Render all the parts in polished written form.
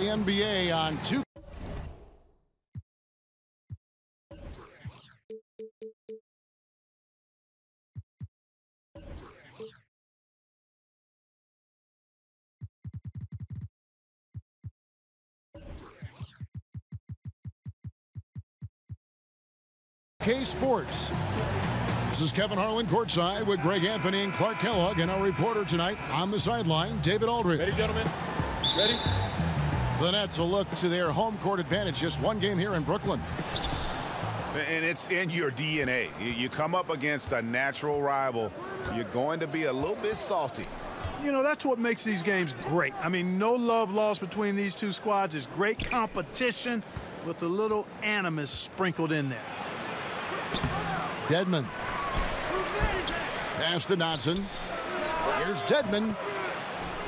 ANBA on 2. K Sports. This is Kevin Harlan courtside with Greg Anthony and Clark Kellogg, and our reporter tonight on the sideline, David Aldridge. Ready, gentlemen? Ready? The Nets will look to their home court advantage. Just one game here in Brooklyn. And it's in your DNA. You come up against a natural rival, you're going to be a little bit salty. You know, that's what makes these games great. I mean, no love lost between these two squads. It's great competition with a little animus sprinkled in there. Dedmon. Pass to Dotson. Here's Dedmon.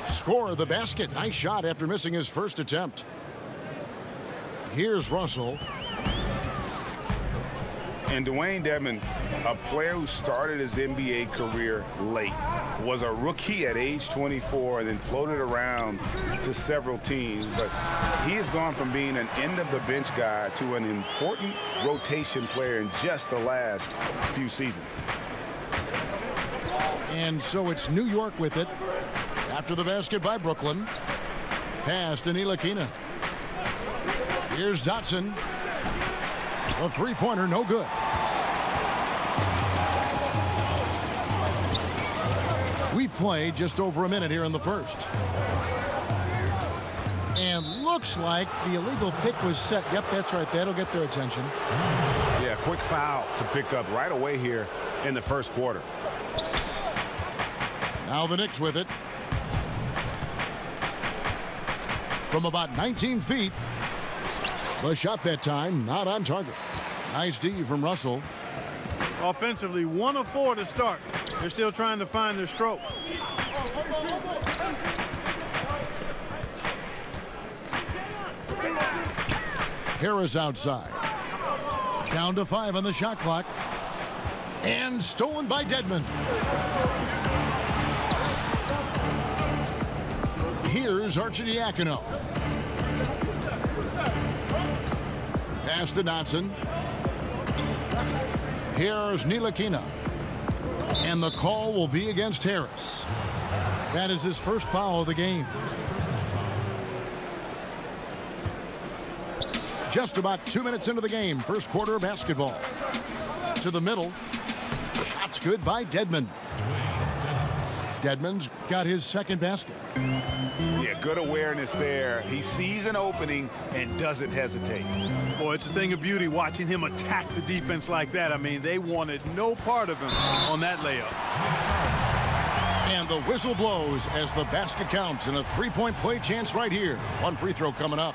Score the basket. Nice shot after missing his first attempt. Here's Russell. And Dwayne Dedmon, a player who started his NBA career late, was a rookie at age 24 and then floated around to several teams. But he has gone from being an end-of-the-bench guy to an important rotation player in just the last few seasons. And so it's New York with it. After the basket by Brooklyn. Pass to Ntilikina. Here's Dotson. A three-pointer, no good. We've played just over a minute here in the first. And looks like the illegal pick was set. Yep, that's right. That'll get their attention. Yeah, quick foul to pick up right away here in the first quarter. Now the Knicks with it. From about 19 feet. The shot that time, not on target. Nice D from Russell. Offensively, 1 of 4 to start. They're still trying to find their stroke. Harris outside. Down to 5 on the shot clock. And stolen by Dedmon. Here's Arcidiacono. Pass to Dotson. Here's Ntilikina. And the call will be against Harris. That is his first foul of the game. Just about 2 minutes into the game. First quarter of basketball. To the middle. Shots good by Dedmon. Dedmon's got his second basket. Yeah, good awareness there. He sees an opening and doesn't hesitate. Boy, it's a thing of beauty watching him attack the defense like that. I mean, they wanted no part of him on that layup. And the whistle blows as the basket counts, and a three-point play chance right here. One free throw coming up.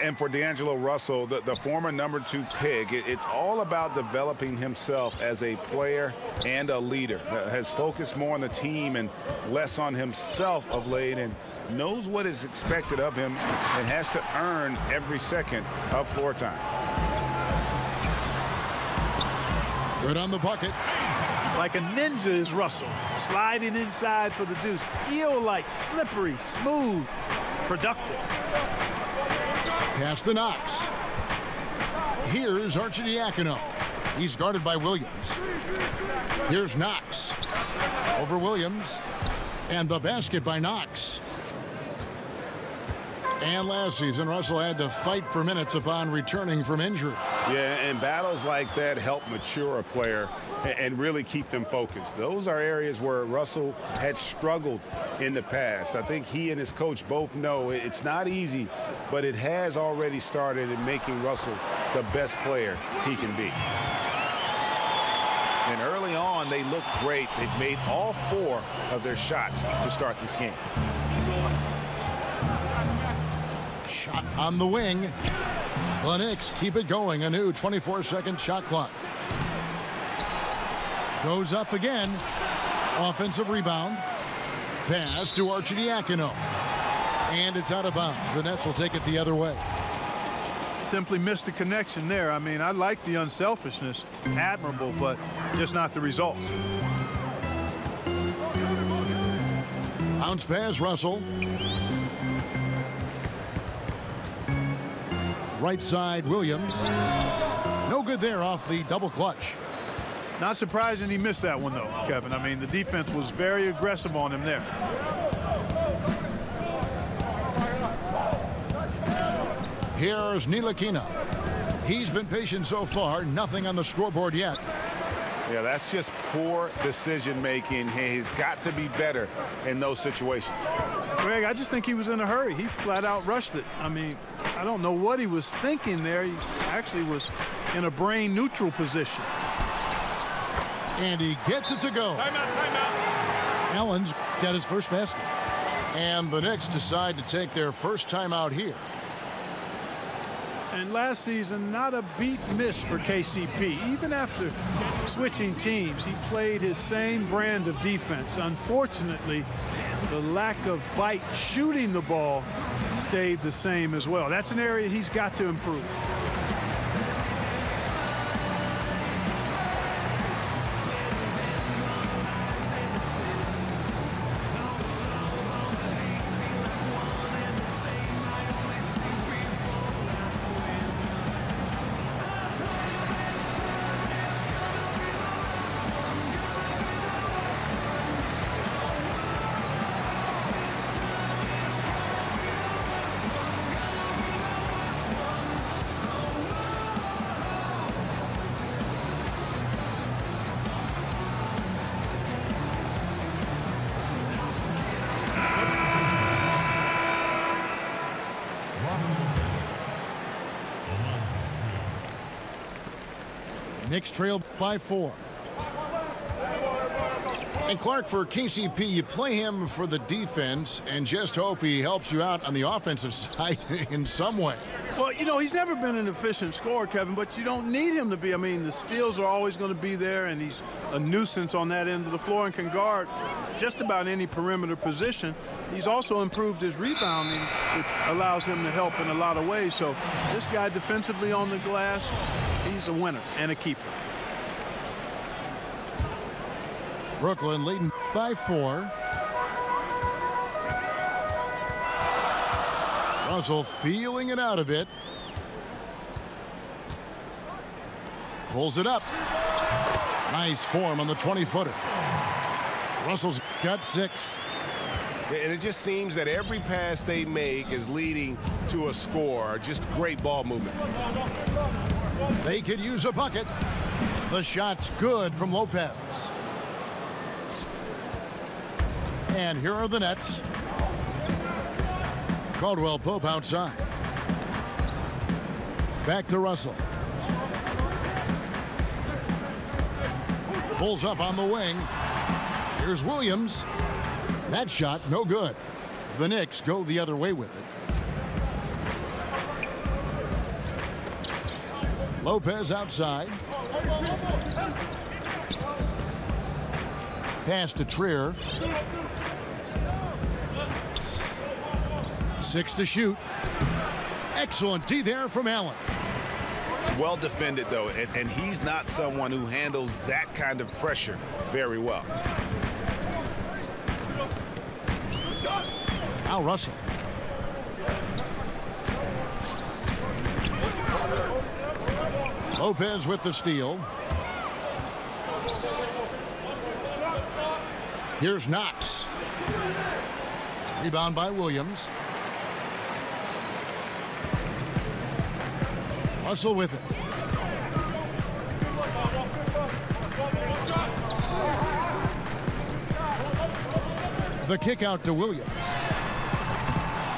And for D'Angelo Russell, the former #2 pick, it's all about developing himself as a player and a leader. Has focused more on the team and less on himself of late, and knows what is expected of him and has to earn every second of floor time. Good on the bucket. Like a ninja is Russell, sliding inside for the deuce. Eel-like, slippery, smooth, productive. Pass to Knox. Here's Arcidiacono. He's guarded by Williams. Here's Knox. Over Williams. And the basket by Knox. And last season, Russell had to fight for minutes upon returning from injury. Yeah, and battles like that help mature a player and really keep them focused. Those are areas where Russell had struggled in the past. I think he and his coach both know it's not easy, but it has already started in making Russell the best player he can be. And early on, they look great. They've made all 4 of their shots to start this game. Shot on the wing. The Knicks keep it going. A new 24-second shot clock. Goes up again. Offensive rebound. Pass to Arcidiacono. And it's out of bounds. The Nets will take it the other way. Simply missed the connection there. I mean, I like the unselfishness. Admirable, but just not the result. Bounce pass, Russell. right side, Williams. No good there off the double clutch. Not surprising he missed that one, though, Kevin. I mean, the defense was very aggressive on him there. Here's Ntilikina. He's been patient so far. Nothing on the scoreboard yet. Yeah, that's just poor decision making. He's got to be better in those situations. Greg, I just think he was in a hurry. He flat out rushed it. I mean, I don't know what he was thinking there. He actually was in a brain neutral position. And he gets it to go. Timeout. Allen's got his first basket. And the Knicks decide to take their first timeout here. And last season, not a beat missed for KCP. Even after switching teams, he played his same brand of defense. Unfortunately, the lack of bite shooting the ball stayed the same as well. That's an area he's got to improve. Knicks trail by 4. And Clark, for KCP, you play him for the defense and just hope he helps you out on the offensive side in some way. Well, you know, he's never been an efficient scorer, Kevin, but you don't need him to be. I mean, the steals are always going to be there, and he's a nuisance on that end of the floor and can guard just about any perimeter position. He's also improved his rebounding, which allows him to help in a lot of ways. So this guy defensively on the glass, he's a winner and a keeper. Brooklyn leading by 4. Russell feeling it out a bit. Pulls it up. Nice form on the 20-footer. Russell's got 6. And it just seems that every pass they make is leading to a score. Just great ball movement. They could use a bucket. The shot's good from Lopez. And here are the Nets. Caldwell Pope outside. Back to Russell. Pulls up on the wing. Here's Williams. That shot no good. The Knicks go the other way with it. Lopez outside. Pass to Trier. 6 to shoot. Excellent D there from Allen. Well defended, though, and he's not someone who handles that kind of pressure very well. Now Russell. Lopez with the steal. Here's Knox. Rebound by Williams. Russell with it. The kick out to Williams.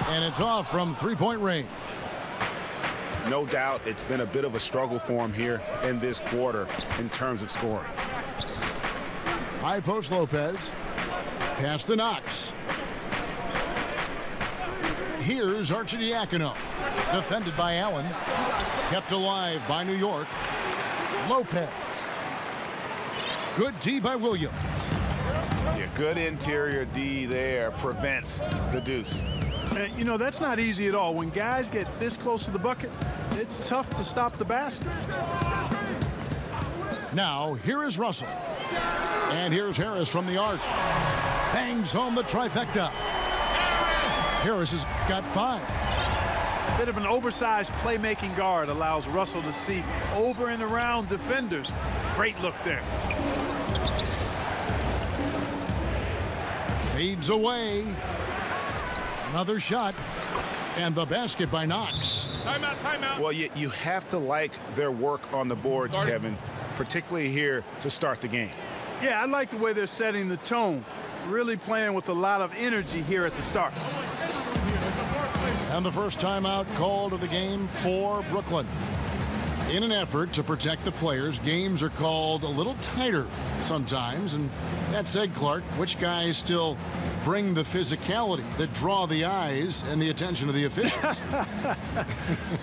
And it's off from three-point range. No doubt it's been a bit of a struggle for him here in this quarter in terms of scoring. High post Lopez. Pass to Knox. Here's Arcidiacono. Defended by Allen. Kept alive by New York. Lopez. Good D by Williams. Yeah, good interior D there prevents the deuce. And, you know, that's not easy at all. When guys get this close to the bucket, it's tough to stop the basket. Now, here is Russell. And here's Harris from the arc. Bangs home the trifecta. Harris has got 5. Bit of an oversized playmaking guard, allows Russell to see over and around defenders. Great look there. Fades away. Another shot. And the basket by Knox. Timeout, timeout. Well, you have to like their work on the boards, Kevin, particularly here to start the game. Yeah, I like the way they're setting the tone. Really playing with a lot of energy here at the start. And the first timeout called of the game for Brooklyn. In an effort to protect the players, games are called a little tighter sometimes. And that said, Clark, which guys still bring the physicality that draw the eyes and the attention of the officials?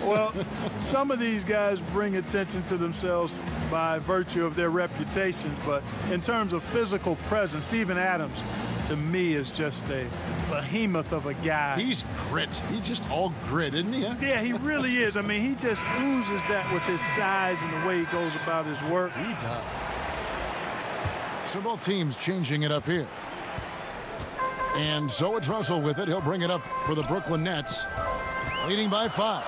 Well, some of these guys bring attention to themselves by virtue of their reputations. But in terms of physical presence, Steven Adams, to me, is just a behemoth of a guy. He's grit. He's just all grit, isn't he? Yeah, he really is. I mean, he just oozes that with his size and the way he goes about his work. He does. So both teams changing it up here. And so it's Russell with it. He'll bring it up for the Brooklyn Nets, leading by 5.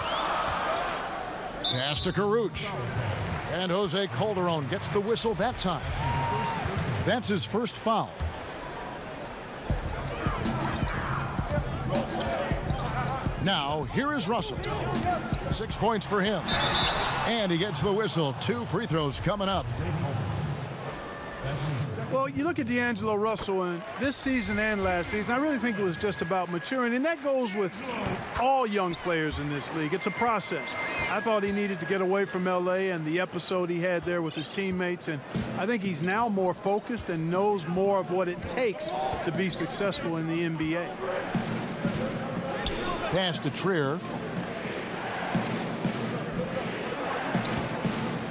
Pass to Caruch. And Jose Calderon gets the whistle that time. That's his first foul. Now, here is Russell. 6 points for him. And he gets the whistle. 2 free throws coming up. Well, you look at D'Angelo Russell, and this season and last season, I really think it was just about maturing, and that goes with all young players in this league. It's a process. I thought he needed to get away from L.A. and the episode he had there with his teammates, and I think he's now more focused and knows more of what it takes to be successful in the NBA. Pass to Trier.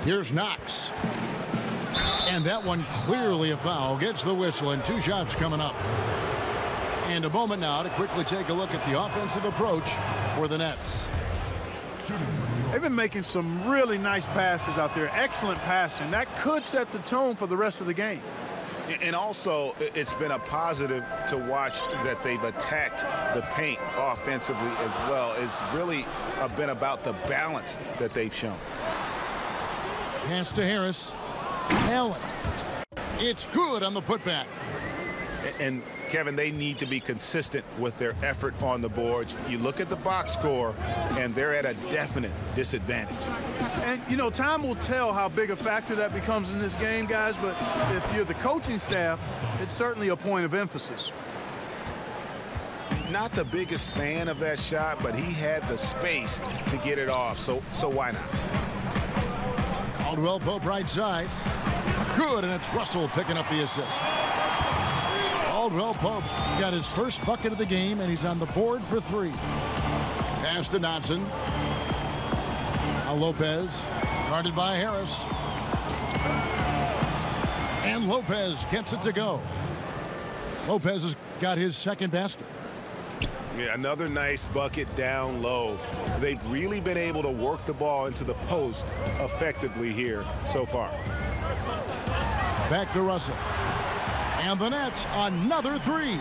Here's Knox. And that one clearly a foul. Gets the whistle, and 2 shots coming up. And a moment now to quickly take a look at the offensive approach for the Nets. They've been making some really nice passes out there. Excellent passing. That could set the tone for the rest of the game. And also, it's been a positive to watch that they've attacked the paint offensively as well. It's really been about the balance that they've shown. Pass to Harris. Allen. It's good on the putback. And Kevin, they need to be consistent with their effort on the boards. You look at the box score, and they're at a definite disadvantage. And, you know, time will tell how big a factor that becomes in this game, guys, but if you're the coaching staff, it's certainly a point of emphasis. Not the biggest fan of that shot, but he had the space to get it off, so why not? Caldwell Pope right side. Good, and it's Russell picking up the assist. Caldwell Pope's got his first bucket of the game, and he's on the board for 3. Pass to Dotson. Now Lopez, guarded by Harris. And Lopez gets it to go. Lopez has got his second basket. Yeah, another nice bucket down low. They've really been able to work the ball into the post effectively here so far. Back to Russell. And the Nets, another 3.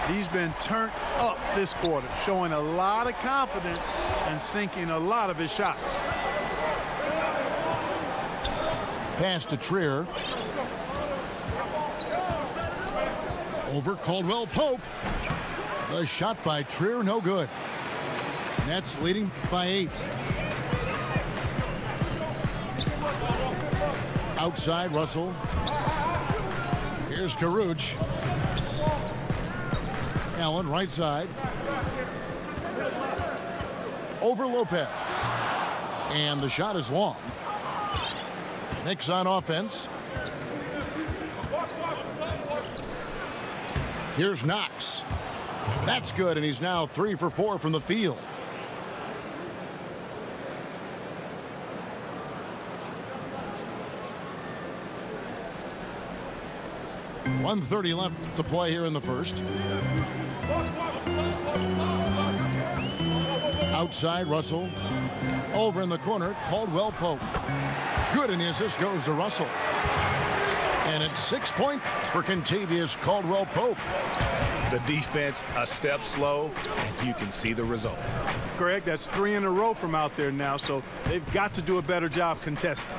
He's been turned up this quarter, showing a lot of confidence and sinking a lot of his shots. Pass to Trier. Over Caldwell Pope. The shot by Trier, no good. Nets leading by 8. Outside Russell. Here's Caruch. Allen right side. Over Lopez. And the shot is long. Knicks on offense. Here's Knox. That's good, and he's now 3 for 4 from the field. .130 left to play here in the first. Outside Russell. Over in the corner, Caldwell Pope. Good, and the assist goes to Russell. And it's 6 points for Contavious Caldwell-Pope. The defense a step slow, and you can see the result. Greg, that's 3 in a row from out there now, so they've got to do a better job contesting.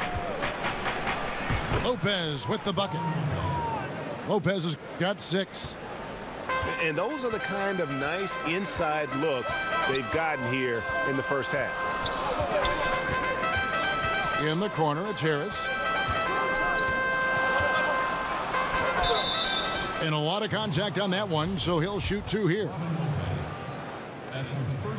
Lopez with the bucket. Lopez has got 6. And those are the kind of nice inside looks they've gotten here in the first half. In the corner, it's Harris. And a lot of contact on that one, so he'll shoot 2 here.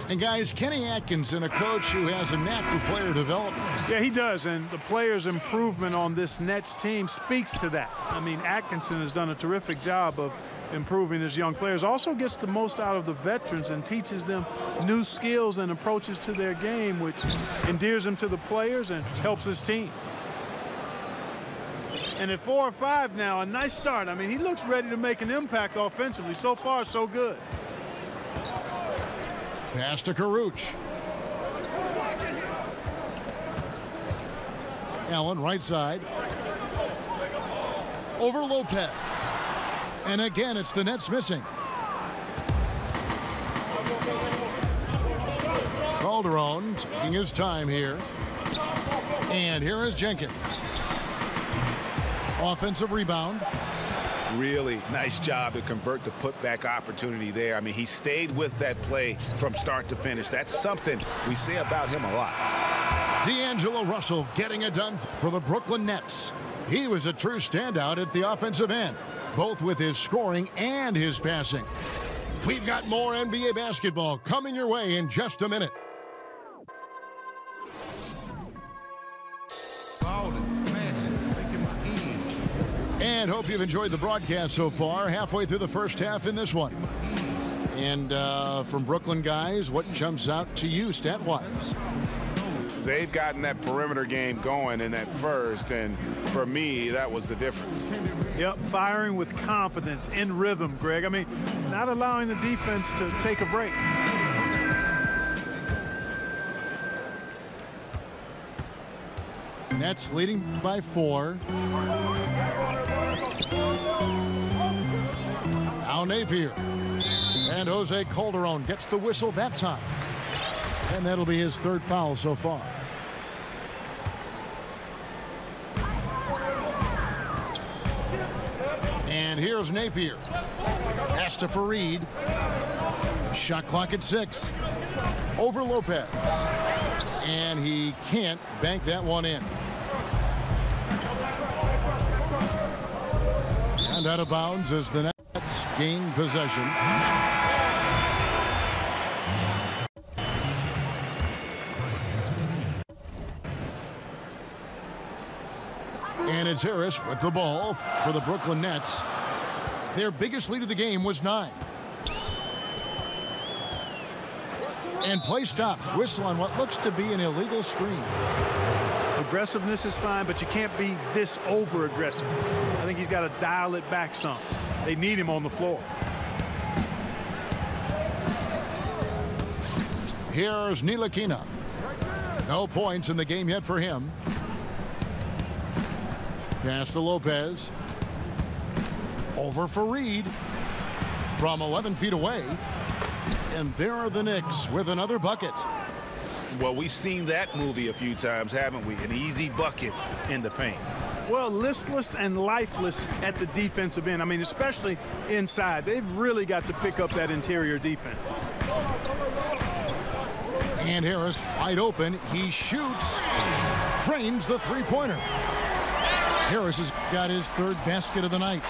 And guys, Kenny Atkinson, a coach who has a knack for player development. Yeah, he does, and the players' improvement on this Nets team speaks to that. I mean, Atkinson has done a terrific job of improving his young players. Also gets the most out of the veterans and teaches them new skills and approaches to their game, which endears them to the players and helps his team. And at 4 or 5 now, a nice start. I mean, he looks ready to make an impact offensively. So far, so good. Pass to Karuch. Allen, right side. Over Lopez. And again, it's the Nets missing. Calderon taking his time here. And here is Jenkins. Offensive rebound. Really nice job to convert the putback opportunity there. I mean, he stayed with that play from start to finish. That's something we say about him a lot. D'Angelo Russell getting it done for the Brooklyn Nets. He was a true standout at the offensive end, both with his scoring and his passing. We've got more NBA basketball coming your way in just a minute. And hope you've enjoyed the broadcast so far. Halfway through the first half in this one. And from Brooklyn guys, what jumps out to you stat-wise? They've gotten that perimeter game going in that first, and for me, that was the difference. Yep, firing with confidence, in rhythm, Greg. I mean, not allowing the defense to take a break. Nets leading by 4. Now Napier. And Jose Calderon gets the whistle that time. And that'll be his 3rd foul so far. And here's Napier. Pass to Fareed. Shot clock at 6. Over Lopez. And he can't bank that one in. And out of bounds as the Nets gain possession. And it's Harris with the ball for the Brooklyn Nets. Their biggest lead of the game was 9. And play stops. Whistle on what looks to be an illegal screen. Aggressiveness is fine, but you can't be this over-aggressive. I think he's got to dial it back some. They need him on the floor. Here's Ntilikina. No points in the game yet for him. Pass to Lopez. Over Fareed. From 11 feet away. And there are the Knicks with another bucket. Well, we've seen that movie a few times, haven't we? An easy bucket in the paint. Well, listless and lifeless at the defensive end. I mean, especially inside. They've really got to pick up that interior defense. And Harris wide open. He shoots. Drains the three-pointer. Harris has got his 3rd basket of the night.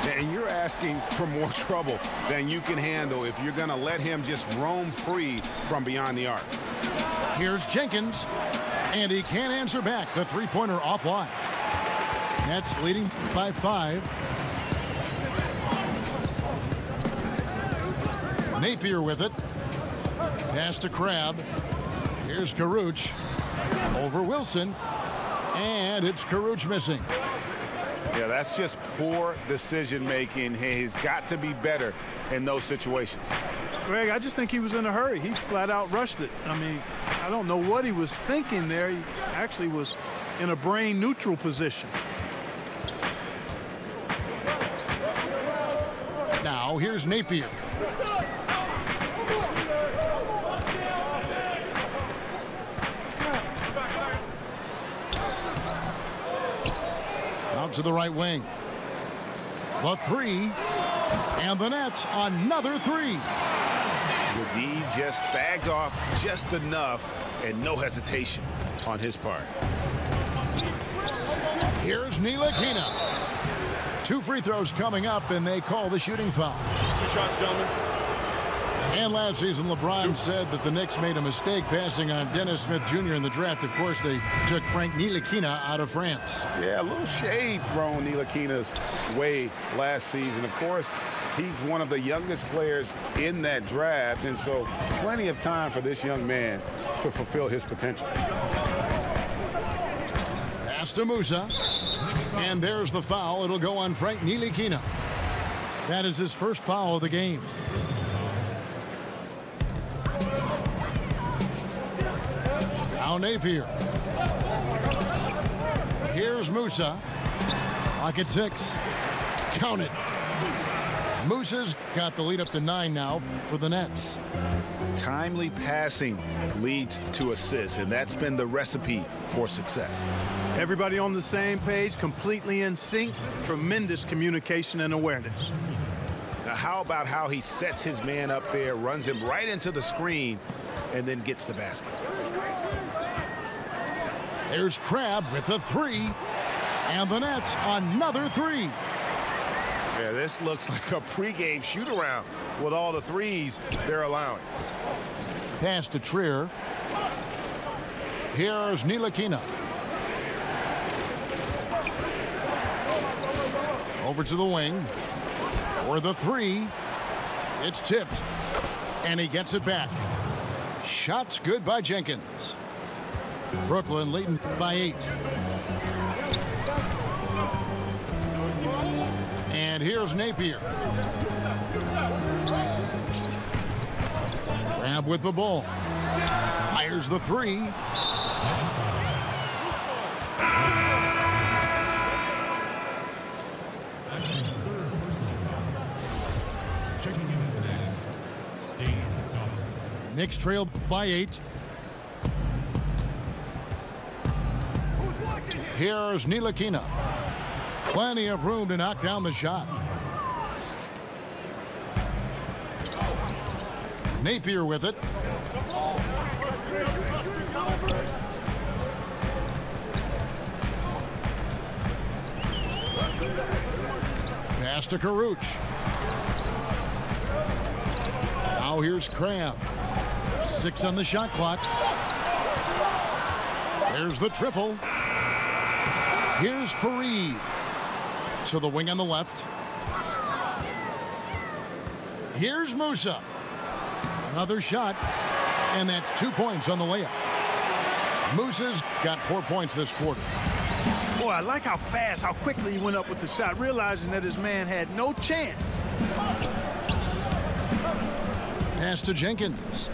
And you're asking for more trouble than you can handle if you're going to let him just roam free from beyond the arc. Here's Jenkins, and he can't answer back. The three-pointer offline. Nets leading by 5. Napier with it. Pass to Crabbe. Here's Karuch. Over Wilson. And it's Karuch missing. Yeah, that's just poor decision-making. He's got to be better in those situations. Greg, I just think he was in a hurry. He flat out rushed it. I mean, I don't know what he was thinking there. He actually was in a brain neutral position. Now here's Napier. Out to the right wing. The three. And the Nets, another three. The D just sagged off just enough and no hesitation on his part. Here's Ntilikina. 2 free throws coming up, and they call the shooting foul. 2 shots, gentlemen. And last season, LeBron said that the Knicks made a mistake passing on Dennis Smith Jr. in the draft. Of course, they took Frank Ntilikina out of France. Yeah, a little shade thrown Ntilikina's way last season. Of course, he's one of the youngest players in that draft, and so plenty of time for this young man to fulfill his potential. Pass to Musa. And there's the foul. It'll go on Frank Ntilikina. That is his first foul of the game. Now Napier. Here's Musa. Lock at 6. Count it. Musa's got the lead up to 9 now for the Nets. Timely passing leads to assists, and that's been the recipe for success. Everybody on the same page, completely in sync. Tremendous communication and awareness. Now, how about how he sets his man up there, runs him right into the screen, and then gets the basket. There's Crabbe with the 3. And the Nets, another 3. Yeah, this looks like a pregame shoot-around with all the threes they're allowing. Pass to Trier. Here's Ntilikina. Over to the wing. For the 3. It's tipped. And he gets it back. Shots good by Jenkins. Brooklyn leading by 8. And here's Napier. Crabbe with the ball. Fires the 3. Knicks trail by 8. Here's Ntilikina. Plenty of room to knock down the shot. Napier with it. Pass to Karuch. Now here's Crabbe. 6 on the shot clock. There's the triple. Here's Fareed. To the wing on the left. Here's Musa. Another shot. And that's 2 points on the layup. Musa's got 4 points this quarter. Boy, I like how fast, how quickly he went up with the shot, realizing that his man had no chance. Pass to Jenkins.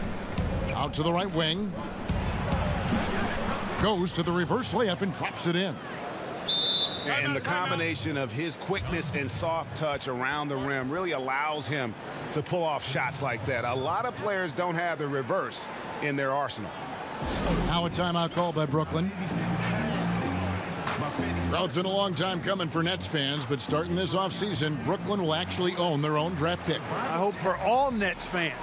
Out to the right wing. Goes to the reverse layup and drops it in. And the combination of his quickness and soft touch around the rim really allows him to pull off shots like that. A lot of players don't have the reverse in their arsenal. Now a timeout called by Brooklyn. Well, it's been a long time coming for Nets fans, but starting this offseason, Brooklyn will actually own their own draft pick. I hope for all Nets fans,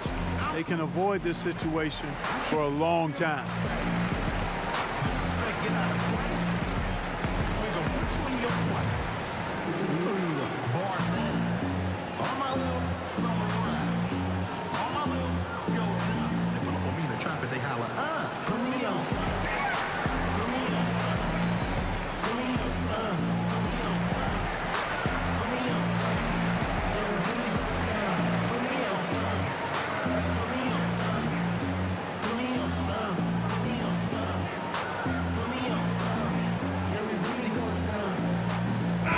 they can avoid this situation for a long time.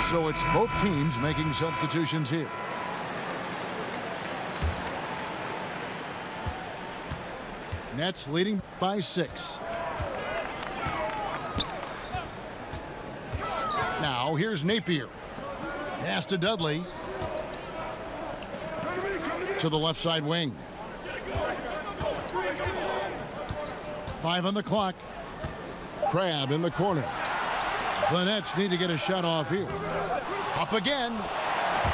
So it's both teams making substitutions here. Nets leading by 6. Now here's Napier. Pass to Dudley. to the left side wing. 5 on the clock. Crab in the corner. The Nets need to get a shot off here. Up again.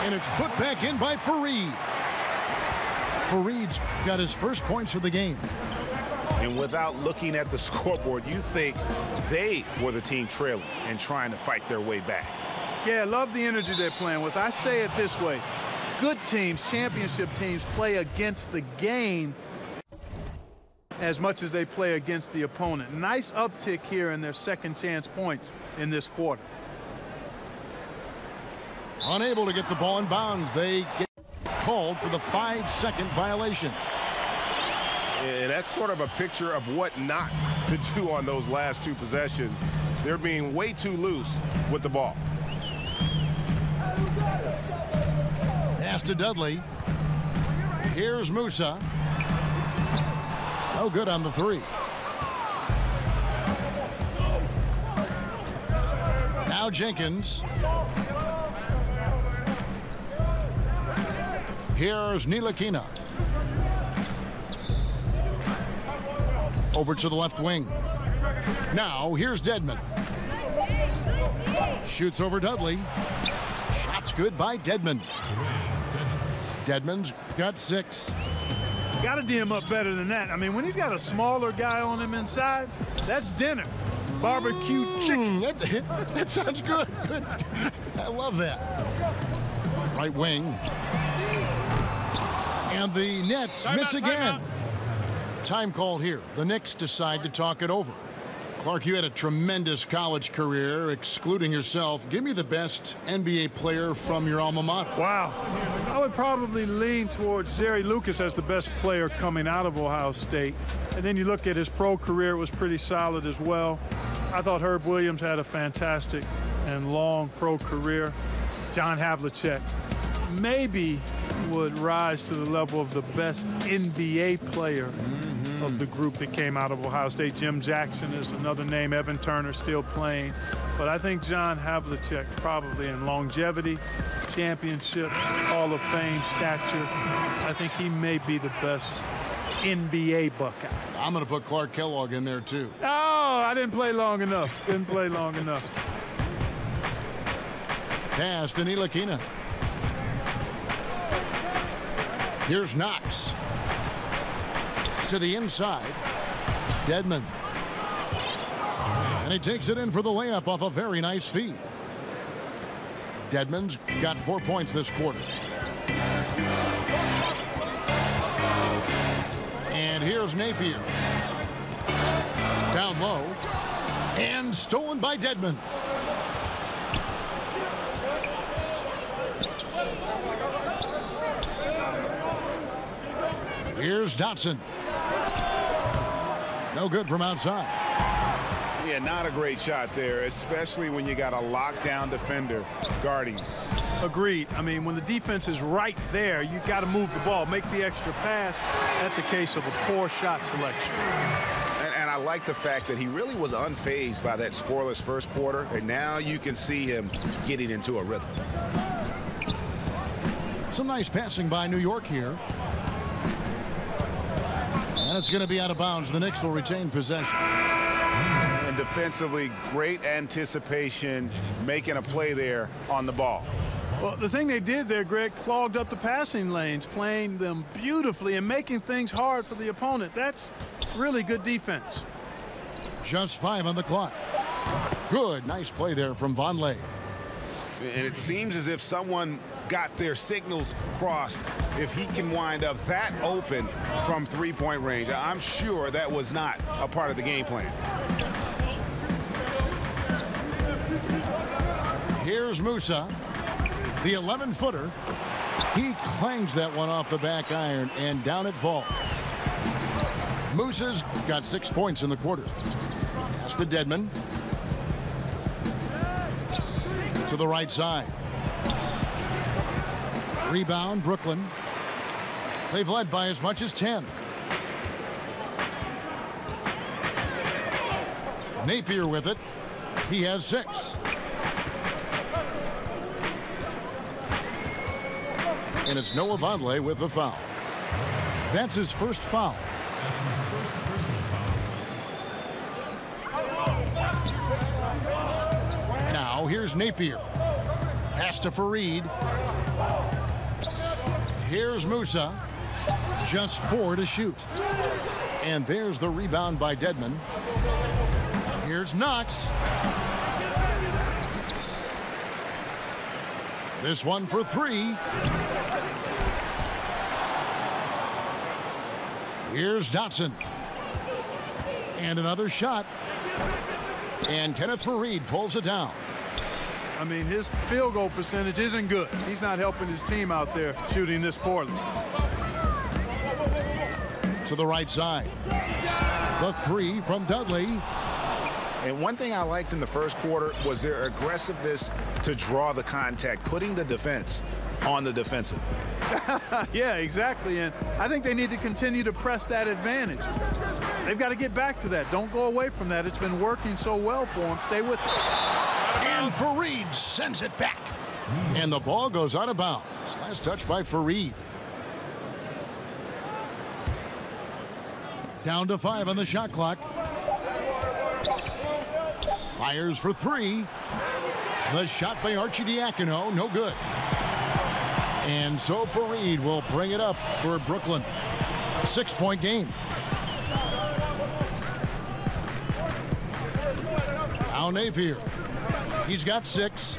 And it's put back in by Fareed. Fareed's got his first points of the game. And without looking at the scoreboard, you think they were the team trailing and trying to fight their way back. Yeah, I love the energy they're playing with. I say it this way. Good teams, championship teams, play against the game as much as they play against the opponent. Nice uptick here in their second chance points in this quarter. Unable to get the ball in bounds. They get called for the 5-second violation. And that's sort of a picture of what not to do on those last 2 possessions. They're being way too loose with the ball. Pass to Dudley. Here's Musa. No good on the 3. Now Jenkins. Here's Ntilikina. Over to the left wing. Now here's Dedmon. Shoots over Dudley. Shot's good by Dedmon. Dedmon's got 6. Got to D him up better than that. I mean, when he's got a smaller guy on him inside, that's dinner. Barbecue chicken. That sounds good. I love that. Right wing. And the Nets miss again. Time call here. The Knicks decide to talk it over. Clark, you had a tremendous college career, excluding yourself. Give me the best NBA player from your alma mater. Wow. I would probably lean towards Jerry Lucas as the best player coming out of Ohio State. And then you look at his pro career, it was pretty solid as well. I thought Herb Williams had a fantastic and long pro career. John Havlicek maybe would rise to the level of the best NBA player of the group that came out of Ohio State. Jim Jackson is another name. Evan Turner still playing. But I think John Havlicek probably in longevity, championships, Hall of Fame stature. I think he may be the best NBA Buckeye. I'm going to put Clark Kellogg in there, too. Oh, I didn't play long enough. Didn't play long enough. Pass to Ntilikina. Here's Knox. To the inside. Dedmon. And he takes it in for the layup off a very nice feed. Dedmon's got 4 points this quarter. And here's Napier. Down low. And stolen by Dedmon. Here's Dotson. No good from outside. Yeah, not a great shot there, especially when you got a lockdown defender guarding. Agreed. I mean, when the defense is right there, you got to move the ball, make the extra pass. That's a case of a poor shot selection. And I like the fact that he really was unfazed by that scoreless first quarter, and now you can see him getting into a rhythm. Some nice passing by New York here. And it's going to be out of bounds. The Knicks will retain possession. And defensively, great anticipation, making a play there on the ball. Well, the thing they did there, Greg, clogged up the passing lanes, playing them beautifully and making things hard for the opponent. That's really good defense. Just 5 on the clock. Good, nice play there from Vonleh. And it seems as if someone got their signals crossed if he can wind up that open from three-point range. I'm sure that was not a part of the game plan. Here's Musa, the 11-footer. He clangs that one off the back iron, and down it falls. Musa's got 6 points in the quarter. That's to Dedmon. To the right side. Rebound, Brooklyn. They've led by as much as 10. Napier with it. He has 6. And it's Noah Vonleh with the foul. That's his first foul. Now here's Napier. Pass to Fareed. Here's Musa. Just 4 to shoot. And there's the rebound by Dedmon. Here's Knox. This one for 3. Here's Dotson. And another shot. And Kenneth Fareed pulls it down. I mean, his field goal percentage isn't good. He's not helping his team out there shooting this poorly. To the right side. The 3 from Dudley. And one thing I liked in the first quarter was their aggressiveness to draw the contact, putting the defense on the defensive. Yeah, exactly. And I think they need to continue to press that advantage. They've got to get back to that. Don't go away from that. It's been working so well for them. Stay with it. And Fareed sends it back. And the ball goes out of bounds. Last touch by Fareed. Down to 5 on the shot clock. Fires for 3. The shot by Arcidiacono, no good. And so Fareed will bring it up for Brooklyn. 6-point game. Now Napier. He's got 6.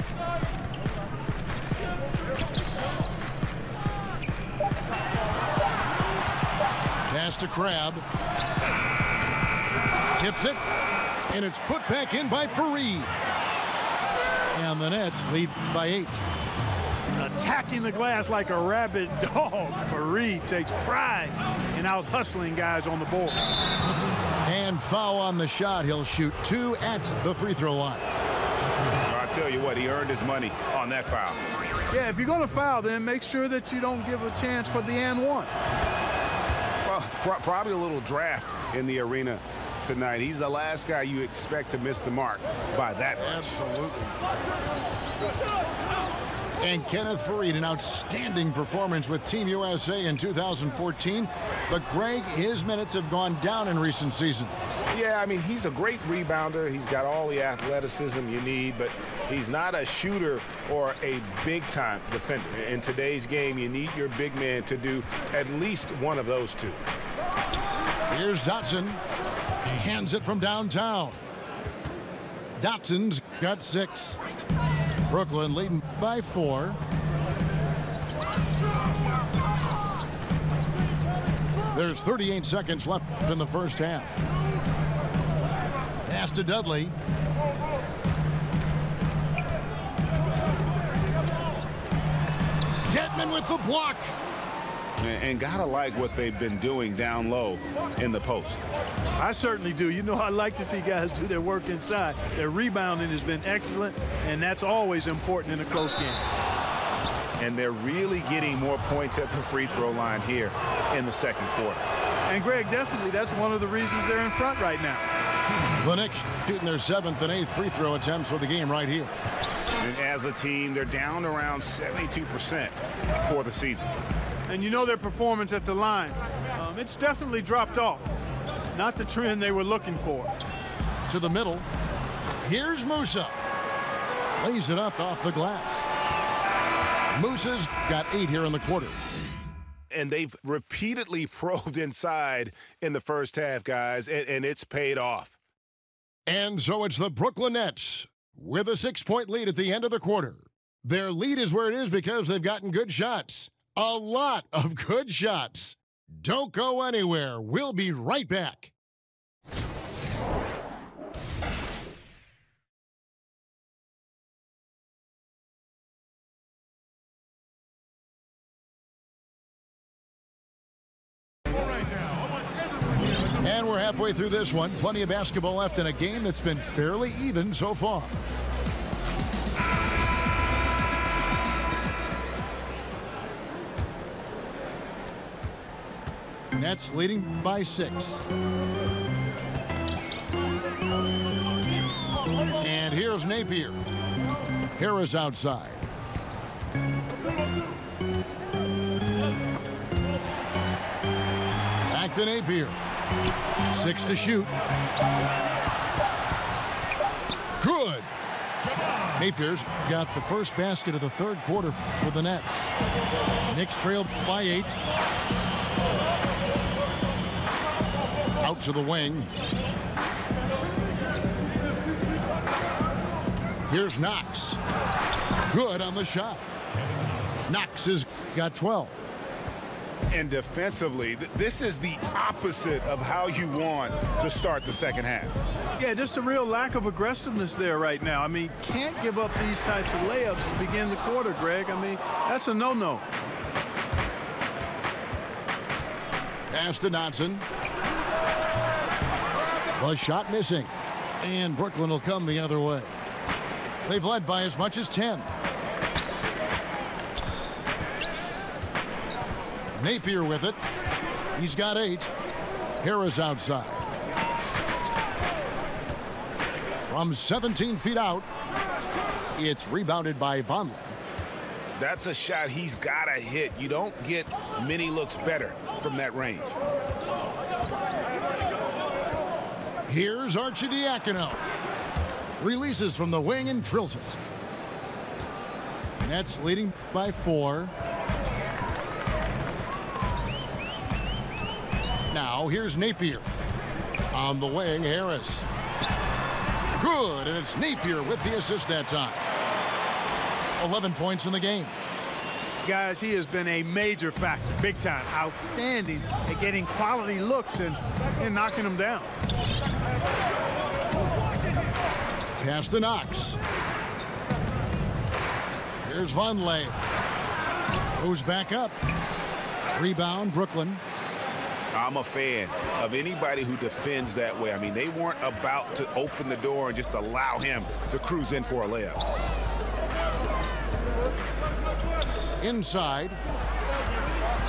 Pass to Crabbe. Tips it. And it's put back in by Fareed. And the Nets lead by 8. Attacking the glass like a rabid dog. Fareed takes pride in out-hustling guys on the board. And foul on the shot. He'll shoot 2 at the free throw line. I'll tell you what, he earned his money on that foul. Yeah, if you're going to foul, then make sure that you don't give a chance for the and one. Well, probably a little draft in the arena tonight. He's the last guy you expect to miss the mark by that much. Absolutely. And Kenneth Fareed, an outstanding performance with Team USA in 2014. But, Greg, his minutes have gone down in recent seasons. Yeah, I mean, he's a great rebounder. He's got all the athleticism you need, but he's not a shooter or a big-time defender. In today's game, you need your big man to do at least one of those two. Here's Dotson. Hands it from downtown. Dotson's got 6. Brooklyn leading by 4. There's 38 seconds left in the first half. Pass to Dudley. Dedmon with the block. And gotta like what they've been doing down low in the post. I certainly do. You know, I like to see guys do their work inside. Their rebounding has been excellent, and that's always important in a close game. And they're really getting more points at the free throw line here in the second quarter. And, Greg, definitely that's one of the reasons they're in front right now. The Knicks shooting their 7th and 8th free throw attempts for the game right here. And as a team, they're down around 72% for the season. And you know their performance at the line. It's definitely dropped off. Not the trend they were looking for. To the middle. Here's Musa. Lays it up off the glass. Musa's got 8 here in the quarter. And they've repeatedly probed inside in the first half, guys, and it's paid off. And so it's the Brooklyn Nets with a 6-point lead at the end of the quarter. Their lead is where it is because they've gotten good shots. A lot of good shots. Don't go anywhere. We'll be right back. And we're halfway through this one. Plenty of basketball left in a game that's been fairly even so far. Nets leading by 6. And here's Napier. Harris outside. to Napier. 6 to shoot. Good. Napier's got the first basket of the third quarter for the Nets. Knicks trail by 8. Out to the wing. Here's Knox. Good on the shot. Knox has got 12. And defensively, this is the opposite of how you want to start the second half. Yeah, just a real lack of aggressiveness there right now. I mean, can't give up these types of layups to begin the quarter, Greg. I mean, that's a no-no. Pass to Dotson. The shot missing. And Brooklyn will come the other way. They've led by as much as 10. Napier with it. He's got 8. Harris outside. From 17 feet out, it's rebounded by Vonleh. That's a shot he's got to hit. You don't get many looks better from that range. Here's Arcidiacono. Releases from the wing and drills it. Nets leading by 4. Now here's Napier. On the wing, Harris. Good, and it's Napier with the assist that time. 11 points in the game. Guys, he has been a major factor, big time, outstanding at getting quality looks and knocking them down. Pass to Knox. Here's Vonleh. Goes back up. Rebound, Brooklyn. I'm a fan of anybody who defends that way. I mean, they weren't about to open the door and just allow him to cruise in for a layup. Inside.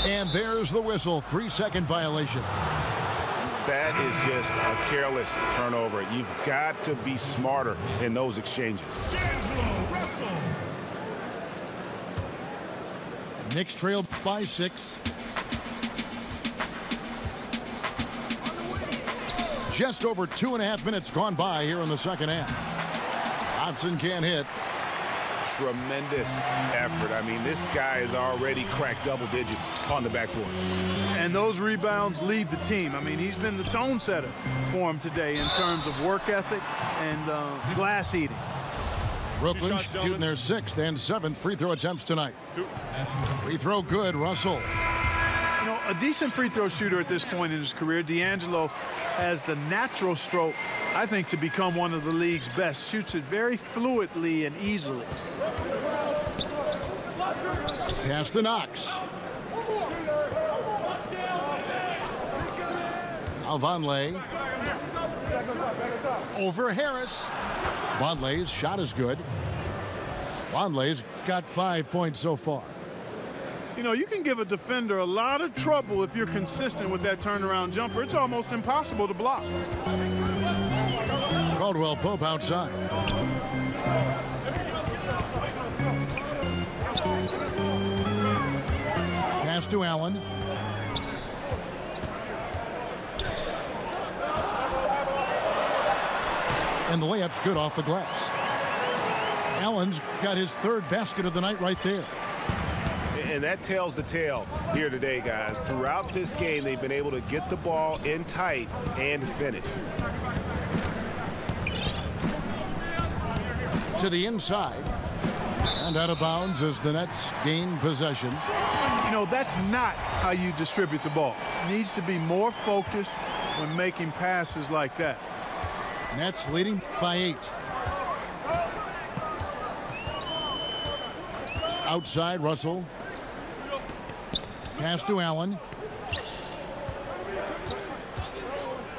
And there's the whistle. 3-second violation. That is just a careless turnover. You've got to be smarter in those exchanges. Knicks trailed by 6. Just over 2.5 minutes gone by here in the second half. Hodson can't hit. Tremendous effort. I mean, this guy has already cracked double digits on the backboard. And those rebounds lead the team. I mean, he's been the tone setter for him today in terms of work ethic and glass eating. Brooklyn shooting their 6th and 7th free throw attempts tonight. Free throw good, Russell. You know, a decent free throw shooter at this point in his career. D'Angelo has the natural stroke, I think, to become one of the league's best. Shoots it very fluidly and easily. Pass to Knox. Now Vonleh. Over Harris. Vonleh's shot is good. Vonleh's got 5 points so far. You know, you can give a defender a lot of trouble if you're consistent with that turnaround jumper. It's almost impossible to block. Caldwell Pope outside. Pass to Allen. And the layup's good off the glass. Allen's got his 3rd basket of the night right there. And that tells the tale here today, guys. Throughout this game, they've been able to get the ball in tight and finish. To the inside. And out of bounds as the Nets gain possession. You know, that's not how you distribute the ball. Needs to be more focused when making passes like that. Nets leading by 8. Outside, Russell. Pass to Allen.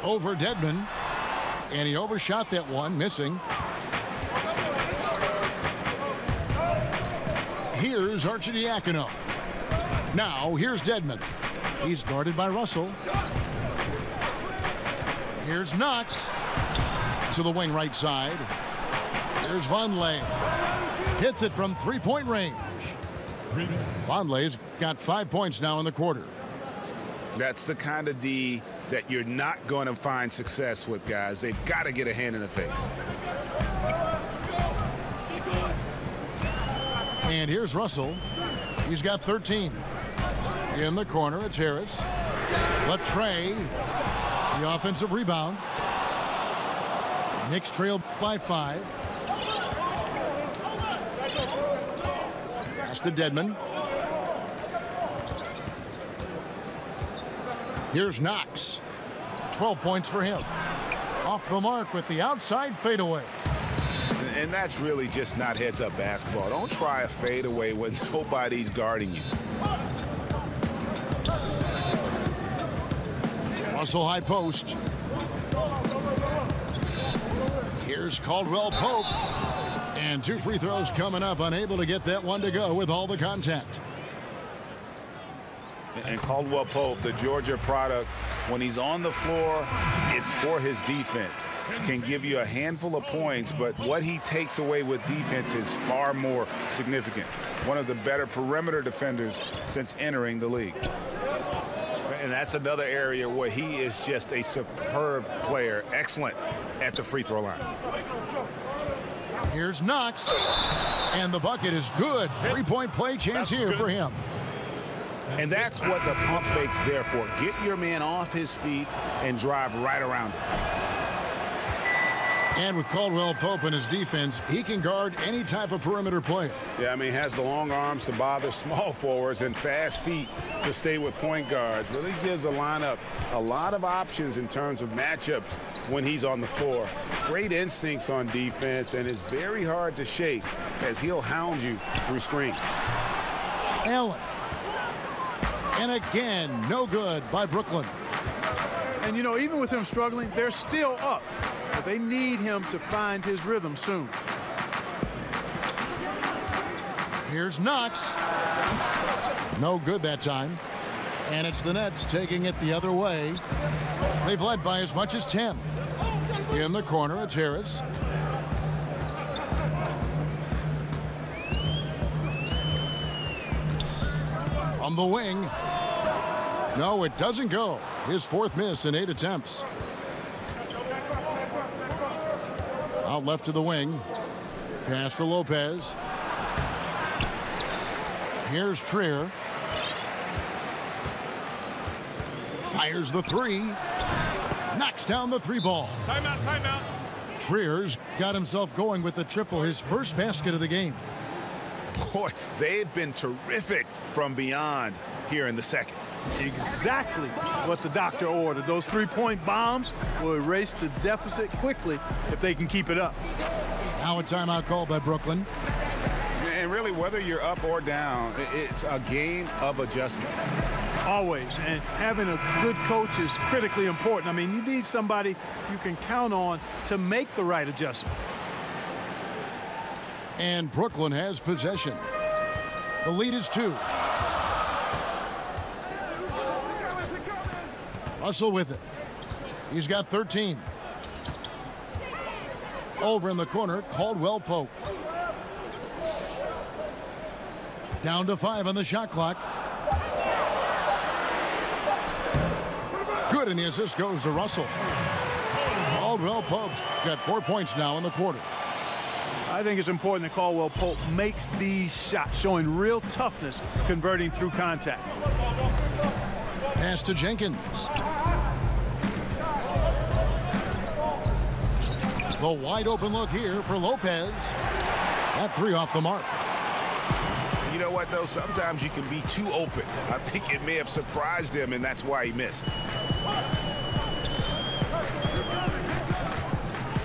Over Dedmon. And he overshot that one, missing. Here's Arcidiacono. Now, here's Dedmon. He's guarded by Russell. Here's Knox. To the wing right side. Here's Vonleh. Hits it from 3-point range. Vonleh's got 5 points now in the quarter. That's the kind of D that you're not going to find success with, guys. They've got to get a hand in the face. And here's Russell. He's got 13. In the corner, it's Harris. Latre, the offensive rebound. Knicks trail by 5. Pass to Dedmon. Here's Knox. 12 points for him. Off the mark with the outside fadeaway. And that's really just not heads-up basketball. Don't try a fadeaway when nobody's guarding you. Russell high post. Here's Caldwell Pope. And 2 free throws coming up. Unable to get that one to go with all the contact. And Caldwell Pope, the Georgia product, when he's on the floor, it's for his defense. Can give you a handful of points, but what he takes away with defense is far more significant. One of the better perimeter defenders since entering the league. And that's another area where he is just a superb player. Excellent at the free throw line. Here's Knox. And the bucket is good. 3-point play chance here for him. And that's what the pump fake's there for. Get your man off his feet and drive right around him. And with Caldwell Pope in his defense, he can guard any type of perimeter player. Yeah, I mean, he has the long arms to bother small forwards and fast feet to stay with point guards. Really gives a lineup a lot of options in terms of matchups when he's on the floor. Great instincts on defense, and it's very hard to shake as he'll hound you through screen. Allen. And again, no good by Brooklyn. And, you know, even with him struggling, they're still up. But they need him to find his rhythm soon. Here's Knox. No good that time. And it's the Nets taking it the other way. They've led by as much as 10. In the corner, it's Harris. From the wing. No, it doesn't go. His 4th miss in 8 attempts. Out left to the wing. Pass to Lopez. Here's Trier. Fires the 3. Knocks down the 3 ball. Timeout, timeout. Trier's got himself going with the triple, his first basket of the game. Boy, they've been terrific from beyond here in the second. Exactly what the doctor ordered. Those 3-point bombs will erase the deficit quickly if they can keep it up. Now a timeout called by Brooklyn. And really, whether you're up or down, it's a game of adjustments. Always. And having a good coach is critically important. I mean, you need somebody you can count on to make the right adjustment. And Brooklyn has possession. The lead is 2. Russell with it. He's got 13. Over in the corner, Caldwell Pope. Down to 5 on the shot clock. Good, and the assist goes to Russell. Caldwell Pope's got 4 points now in the quarter. I think it's important that Caldwell Pope makes these shots, showing real toughness, converting through contact. Pass to Jenkins. The wide open look here for Lopez. That 3 off the mark. You know what, though? Sometimes you can be too open. I think it may have surprised him, and that's why he missed.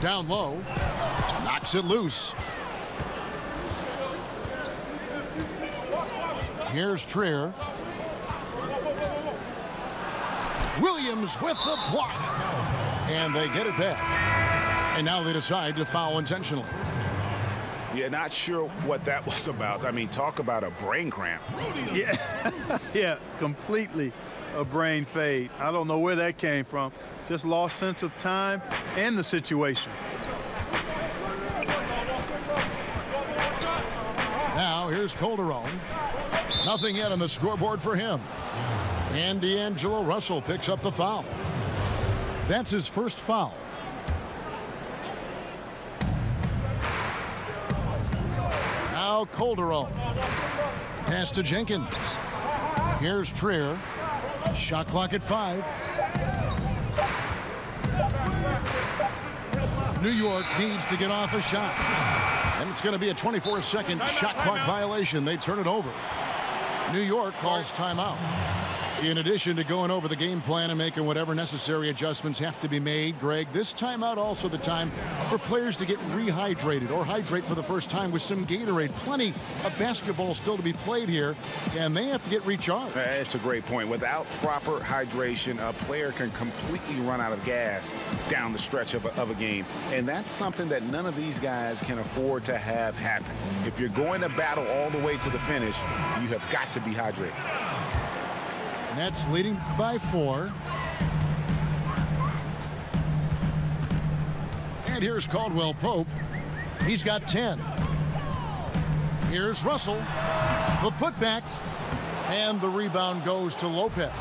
Down low. Knocks it loose. Here's Trier. Williams with the block. And they get it back. And now they decide to foul intentionally. Yeah, not sure what that was about. I mean, talk about a brain cramp. Yeah, yeah, completely a brain fade. I don't know where that came from. Just lost sense of time and the situation. Now here's Calderon. Nothing yet on the scoreboard for him. And D'Angelo Russell picks up the foul. That's his first foul. Now Calderon. Pass to Jenkins. Here's Trier. Shot clock at 5. New York needs to get off a shot. And it's going to be a 24-second shot clock violation. They turn it over. New York calls timeout. In addition to going over the game plan and making whatever necessary adjustments have to be made, Greg, this timeout also the time for players to get rehydrated or hydrate for the first time with some Gatorade. Plenty of basketball still to be played here, and they have to get recharged. It's a great point. Without proper hydration, a player can completely run out of gas down the stretch of a game, and that's something that none of these guys can afford to have happen. If you're going to battle all the way to the finish, you have got to be hydrated. Nets leading by 4. And here's Caldwell Pope. He's got 10. Here's Russell. The putback. And the rebound goes to Lopez.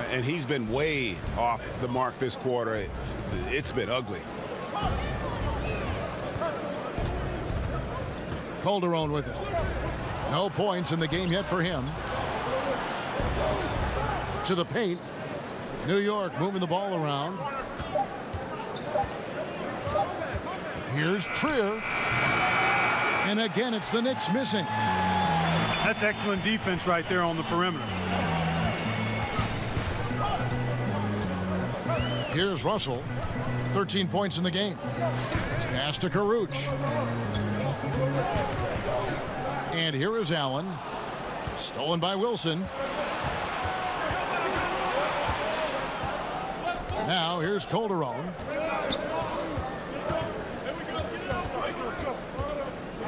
And he's been way off the mark this quarter. It's been ugly. Calderon with it. No points in the game yet for him. To the paint. New York moving the ball around. Here's Trier. And again, it's the Knicks missing. That's excellent defense right there on the perimeter. Here's Russell. 13 points in the game. Pass to Caruch. And here is Allen. Stolen by Wilson. Now here's Calderon.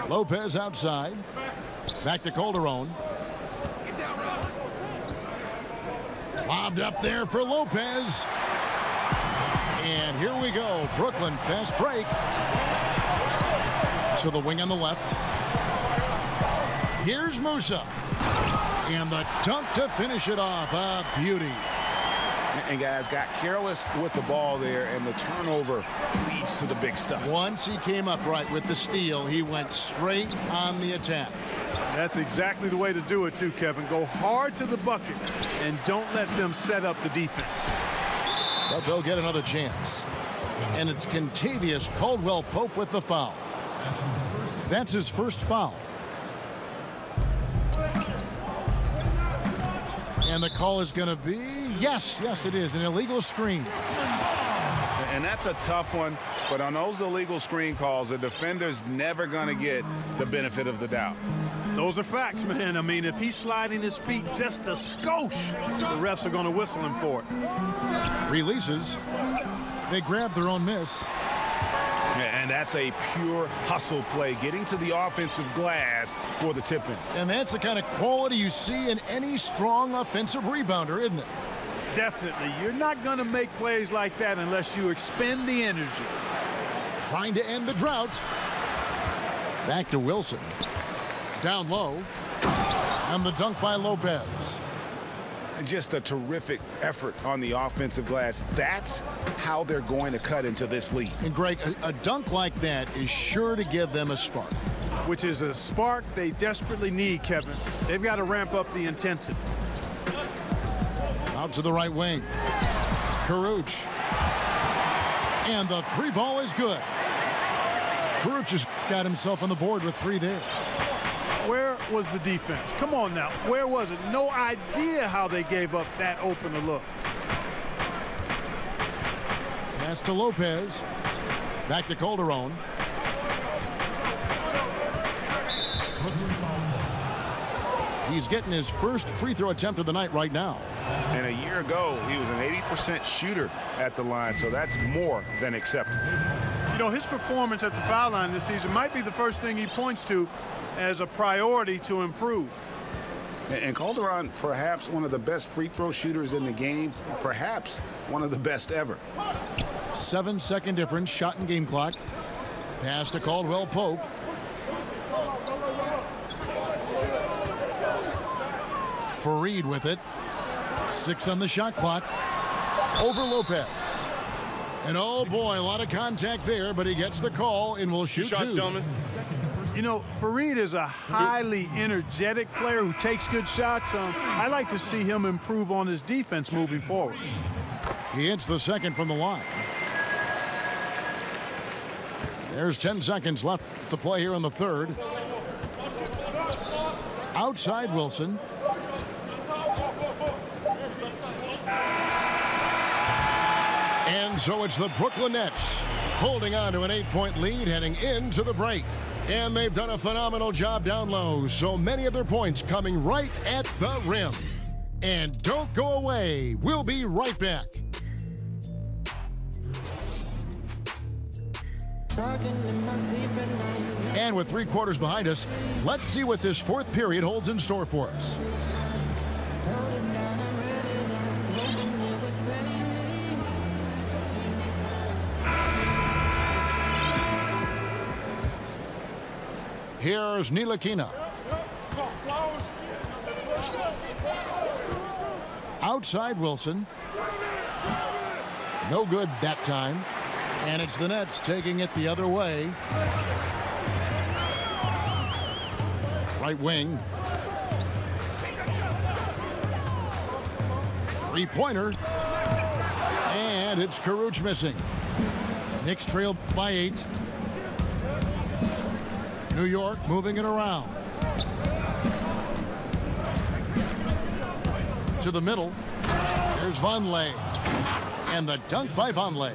Lopez outside. Back to Calderon. Lobbed up there for Lopez. And here we go. Brooklyn fast break. To the wing on the left. Here's Musa. And the dunk to finish it off. A beauty. And guys got careless with the ball there, and the turnover leads to the big stuff. Once he came up right with the steal, he went straight on the attack. That's exactly the way to do it too, Kevin. Go hard to the bucket and don't let them set up the defense. But they'll get another chance. And it's Kentavious Caldwell-Pope with the foul. That's his first foul. And the call is going to be, yes, it is, an illegal screen. And that's a tough one, but on those illegal screen calls, the defender's never going to get the benefit of the doubt. Those are facts, man. I mean, if he's sliding his feet just a skosh, the refs are going to whistle him for it. Releases. They grab their own miss. And that's a pure hustle play, getting to the offensive glass for the tip-in. And that's the kind of quality you see in any strong offensive rebounder, isn't it? Definitely. You're not going to make plays like that unless you expend the energy. Trying to end the drought. Back to Wilson. Down low. And the dunk by Lopez. Just a terrific effort on the offensive glass. That's how they're going to cut into this lead. And Greg, a dunk like that is sure to give them a spark. Which is a spark they desperately need, Kevin. They've got to ramp up the intensity. Out to the right wing. Caruch. And the 3 ball is good. Caruch has got himself on the board with 3 there. Where was the defense? Come on now. Where was it? No idea how they gave up that open a look. Pass to Lopez. Back to Calderon. He's getting his first free throw attempt of the night right now. And a year ago, he was an 80% shooter at the line, so that's more than acceptable. You know, his performance at the foul line this season might be the first thing he points to as a priority to improve. And Calderon, perhaps one of the best free throw shooters in the game, perhaps one of the best ever. 7-second difference, shot and game clock. Pass to Caldwell-Pope. Fareed with it. 6 on the shot clock. Over Lopez. And oh boy, a lot of contact there, but he gets the call and will shoot 2. You know, Fareed is a highly energetic player who takes good shots. I like to see him improve on his defense moving forward. He hits the second from the line. There's 10 seconds left to play here in the third. Outside Wilson. And so it's the Brooklyn Nets holding on to an 8-point lead heading into the break. And they've done a phenomenal job down low. So many of their points coming right at the rim. And don't go away. We'll be right back. And with 3 quarters behind us, let's see what this fourth period holds in store for us. Here's Ntilikina. Outside Wilson. No good that time. And it's the Nets taking it the other way. Right wing. 3-pointer. And it's Karuch missing. Knicks trail by 8. New York moving it around. To the middle. Here's Vonleh. And the dunk by Vonleh.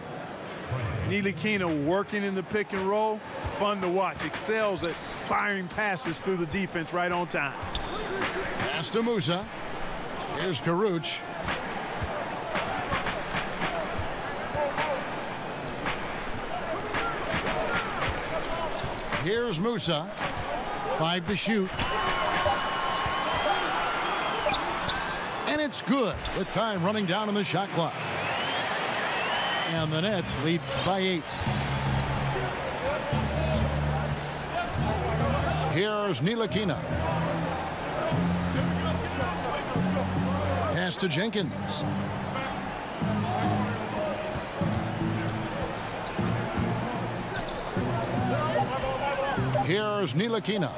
Ntilikina working in the pick and roll. Fun to watch. Excels at firing passes through the defense right on time. Pass to Musa. Here's Karuch. Here's Musa. 5 to shoot. And it's good with time running down on the shot clock. And the Nets lead by 8. Here's Ntilikina. Pass to Jenkins. Here's Ntilikina.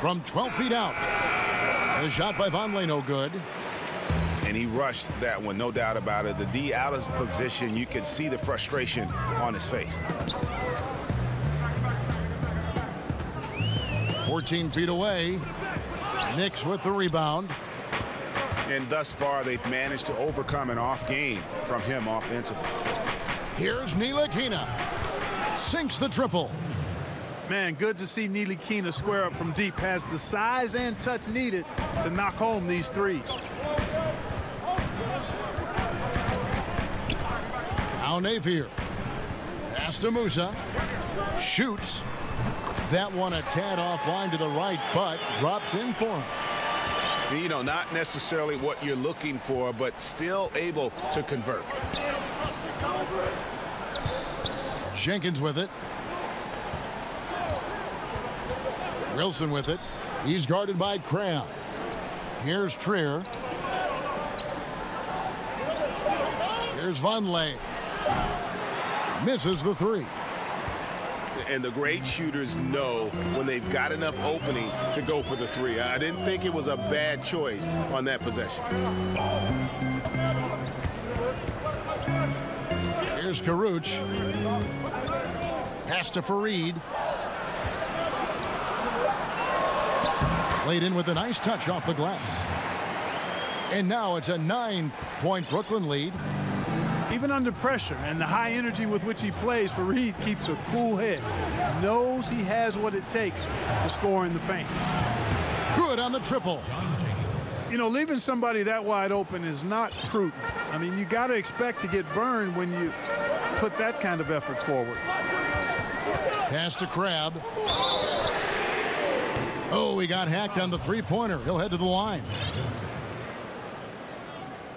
From 12 feet out. The shot by Vonleh no good. And he rushed that one, no doubt about it. The D out of position, you can see the frustration on his face. 14 feet away. Knicks with the rebound. And thus far, they've managed to overcome an off game from him offensively. Here's Ntilikina. Sinks the triple. Man, good to see Ntilikina square up from deep. Has the size and touch needed to knock home these threes. Now Napier. Pass to Musa. Shoots. That one a tad offline to the right, but drops in for him. You know, not necessarily what you're looking for, but still able to convert. Jenkins with it. Wilson with it. He's guarded by Cram. Here's Trier. Here's Vonleh. Misses the 3. And the great shooters know when they've got enough opening to go for the 3. I didn't think it was a bad choice on that possession. Here's Karuch. Pass to Fareed. Laid in with a nice touch off the glass. And now it's a 9-point Brooklyn lead. Even under pressure and the high energy with which he plays, Fareed keeps a cool head. Knows he has what it takes to score in the paint. Good on the triple. You know, leaving somebody that wide open is not prudent. I mean, you got to expect to get burned when you put that kind of effort forward. Pass to Crabbe. Oh, he got hacked on the 3-pointer. He'll head to the line.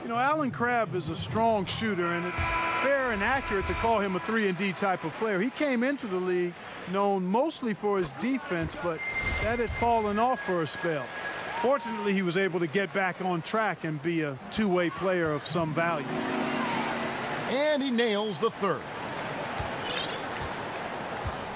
You know, Allen Crabbe is a strong shooter, and it's fair and accurate to call him a 3-and-D type of player. He came into the league known mostly for his defense, but that had fallen off for a spell. Fortunately, he was able to get back on track and be a two-way player of some value. And he nails the third.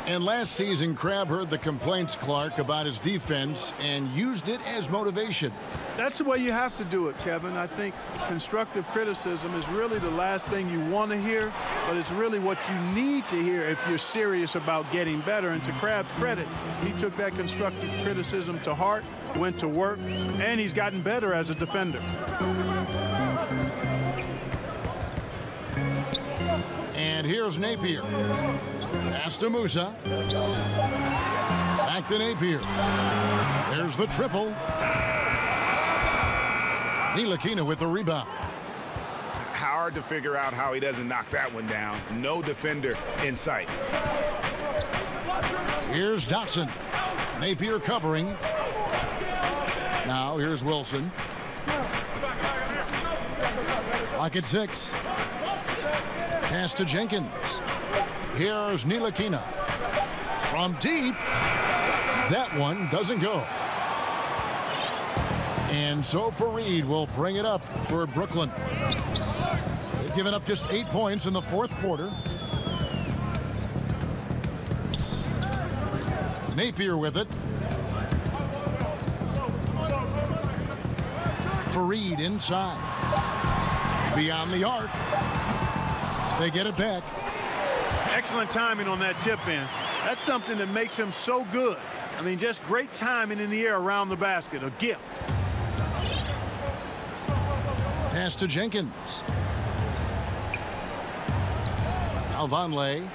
And last season, Crabb heard the complaints, Clark, about his defense and used it as motivation. That's the way you have to do it, Kevin. I think constructive criticism is really the last thing you want to hear, but it's really what you need to hear if you're serious about getting better. And to Crabb's credit, he took that constructive criticism to heart, went to work, and he's gotten better as a defender. And here's Napier. Pass to Musa. Back to Napier. There's the triple. Ntilikina with the rebound. Hard to figure out how he doesn't knock that one down. No defender in sight. Here's Dotson. Napier covering. Now here's Wilson. Lock at 6. Pass to Jenkins. Here's Ntilikina. From deep. That one doesn't go. And so Fareed will bring it up for Brooklyn. They've given up just 8 points in the fourth quarter. Napier with it. Fareed inside. Beyond the arc. They get it back. Excellent timing on that tip in. That's something that makes him so good. I mean, just great timing in the air around the basket. A gift. Pass to Jenkins. Now Vonleh.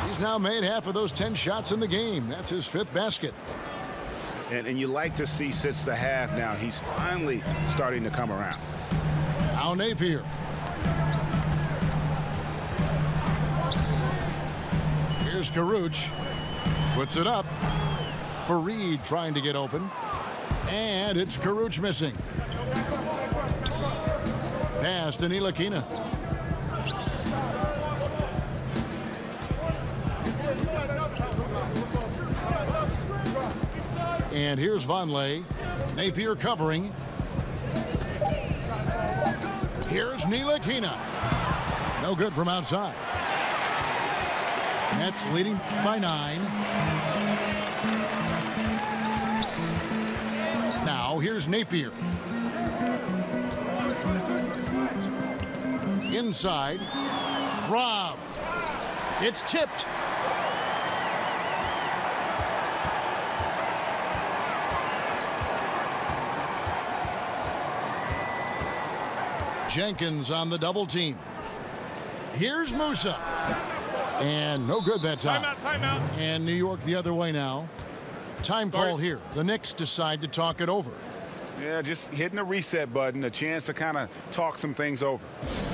He's now made half of those 10 shots in the game. That's his 5th basket. And you like to see since the half now, he's finally starting to come around. Now Napier. Here's Karuch. Puts it up. Fareed trying to get open. And it's Karuch missing. Pass to Ntilikina. And here's Vonleh. Napier covering. Here's Ntilikina. No good from outside. Nets leading by 9. Now here's Napier. Inside. Rob. It's tipped. Jenkins on the double team. Here's Musa. And no good that time. Timeout. And New York the other way now. Time call here. The Knicks decide to talk it over. Yeah, just hitting the reset button, a chance to kind of talk some things over.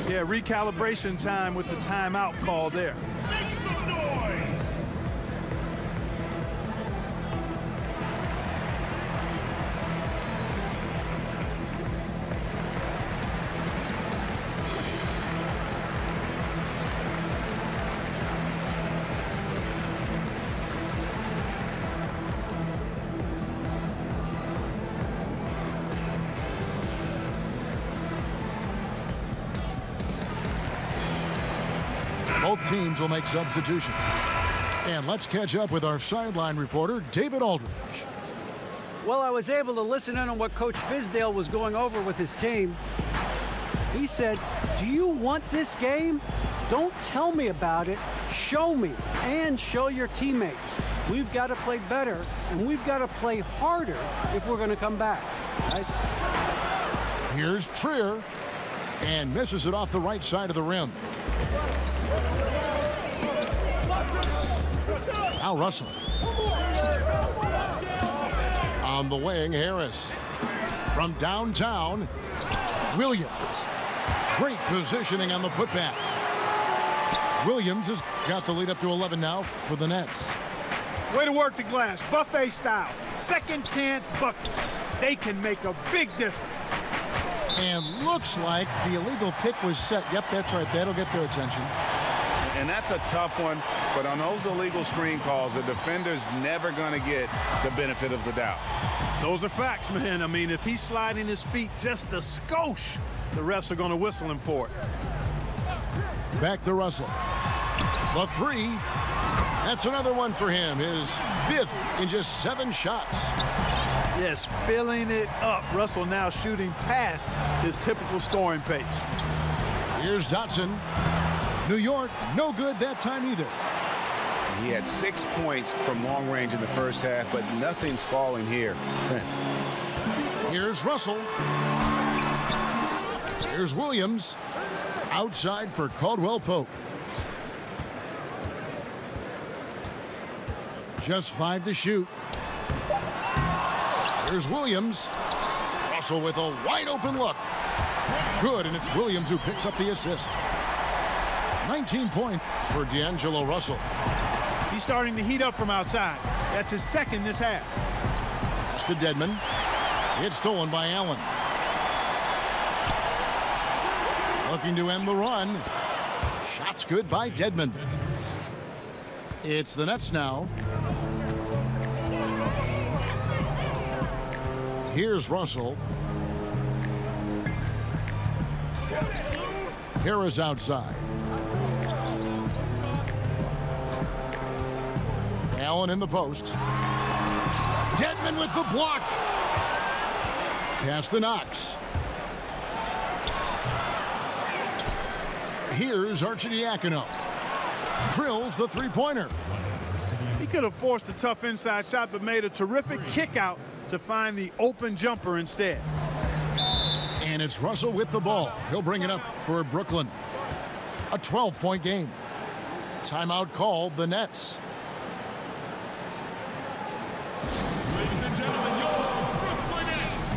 Yeah, recalibration time with the timeout call there. Make some noise. Both teams will make substitutions. And let's catch up with our sideline reporter, David Aldridge. Well, I was able to listen in on what Coach Fizdale was going over with his team. He said, do you want this game? Don't tell me about it. Show me and show your teammates. We've got to play better, and we've got to play harder if we're going to come back. Guys. Here's Trier, and misses it off the right side of the rim. Now Russell. On the wing, Harris. From downtown, Williams. Great positioning on the putback. Williams has got the lead up to 11 now for the Nets. Way to work the glass, buffet style. Second chance bucket. They can make a big difference. And looks like the illegal pick was set. Yep, that's right. That'll get their attention. And that's a tough one, but on those illegal screen calls, the defender's never going to get the benefit of the doubt. Those are facts, man. I mean, if he's sliding his feet just a skosh, the refs are going to whistle him for it. Back to Russell. The three. That's another one for him. His 5th in just 7 shots. Yes, filling it up. Russell now shooting past his typical scoring pace. Here's Dotson. New York, no good that time either. He had 6 points from long range in the first half, but nothing's falling here since. Here's Russell. Here's Williams. Outside for Caldwell Pope. Just 5 to shoot. Here's Williams. Russell with a wide open look. Good, and it's Williams who picks up the assist. 19 points for D'Angelo Russell. He's starting to heat up from outside. That's his 2nd this half. Pass to Dedmon. It's stolen by Allen. Looking to end the run. Shots good by Dedmon. It's the Nets now. Here's Russell. Harris outside. Allen in the post. Dedmon with the block. Pass to Knox. Here's Arcidiacono. Drills the three-pointer. He could have forced a tough inside shot, but made a terrific kick out to find the open jumper instead. And it's Russell with the ball. He'll bring it up for Brooklyn. A 12-point game. Timeout called the Nets. Ladies and gentlemen, your Brooklyn Nets.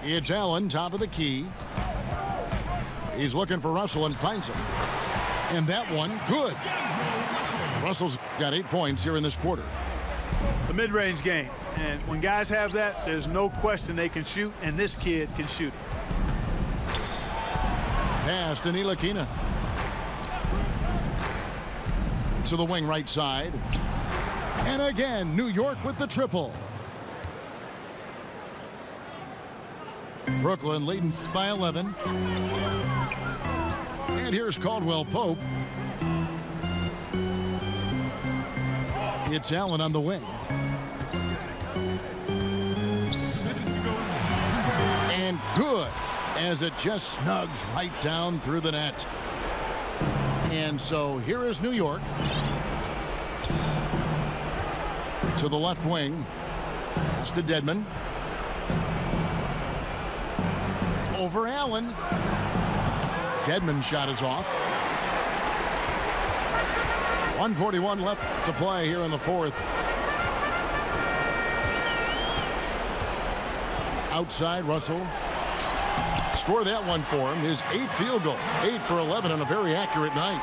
It's Allen, top of the key. He's looking for Russell and finds him. And that one, good. Russell's got 8 points here in this quarter. The mid-range game. And when guys have that, there's no question they can shoot, and this kid can shoot. Pass to Ntilikina. To the wing right side. And again, New York with the triple. Brooklyn leading by 11. And here's Caldwell Pope. It's Allen on the wing. And good, as it just snugs right down through the net. And so here is New York. To the left wing. Pass to Dedmon. Over Allen. Dedmon's shot is off. 1:41 left to play here in the fourth. Outside, Russell. Score that one for him. His 8th field goal. 8 for 11 on a very accurate night.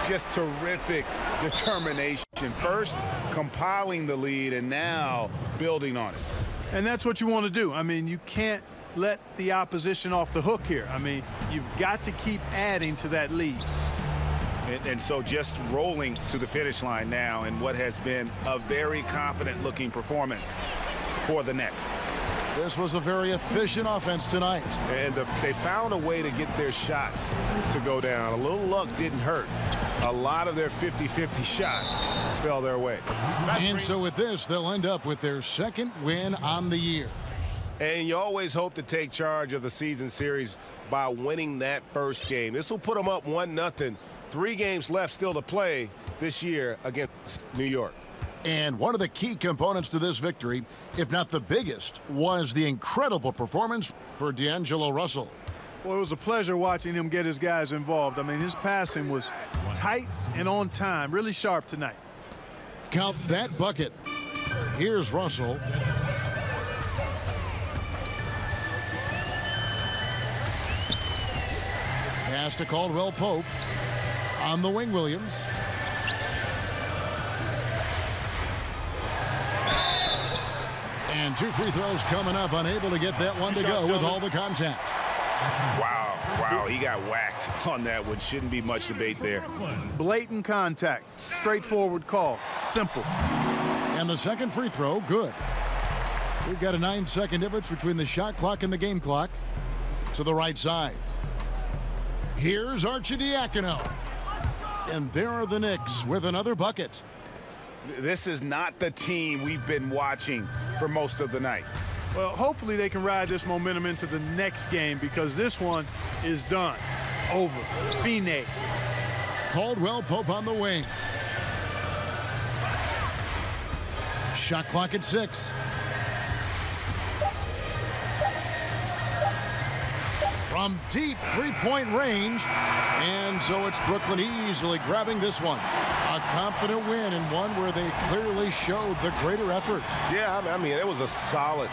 Just terrific determination. First, compiling the lead, and now building on it. And that's what you want to do. I mean, you can't let the opposition off the hook here. I mean, you've got to keep adding to that lead. And so just rolling to the finish line now in what has been a very confident-looking performance for the Nets. This was a very efficient offense tonight. And they found a way to get their shots to go down. A little luck didn't hurt. A lot of their 50-50 shots fell their way. And so with this, they'll end up with their 2nd win on the year. And you always hope to take charge of the season series by winning that first game. This will put them up 1-0. 3 games left still to play this year against New York. And one of the key components to this victory, if not the biggest, was the incredible performance for D'Angelo Russell. Well, it was a pleasure watching him get his guys involved. I mean, his passing was tight and on time, really sharp tonight. Count that bucket. Here's Russell. Pass to Caldwell Pope. On the wing, Williams. And 2 free throws coming up. Unable to get that one to go with all the contact. Wow, wow, he got whacked on that one. Shouldn't be much debate there. Blatant contact. Straightforward call. Simple. And the second free throw, good. We've got a 9-second difference between the shot clock and the game clock. To the right side. Here's Arcidiacono. And there are the Knicks with another bucket. This is not the team we've been watching for most of the night. Well, hopefully they can ride this momentum into the next game because this one is done. Over. Fine. Caldwell Pope on the wing. Shot clock at 6. From deep three-point range. And so it's Brooklyn easily grabbing this one. A confident win and one where they clearly showed the greater effort. Yeah, I mean, it was a solid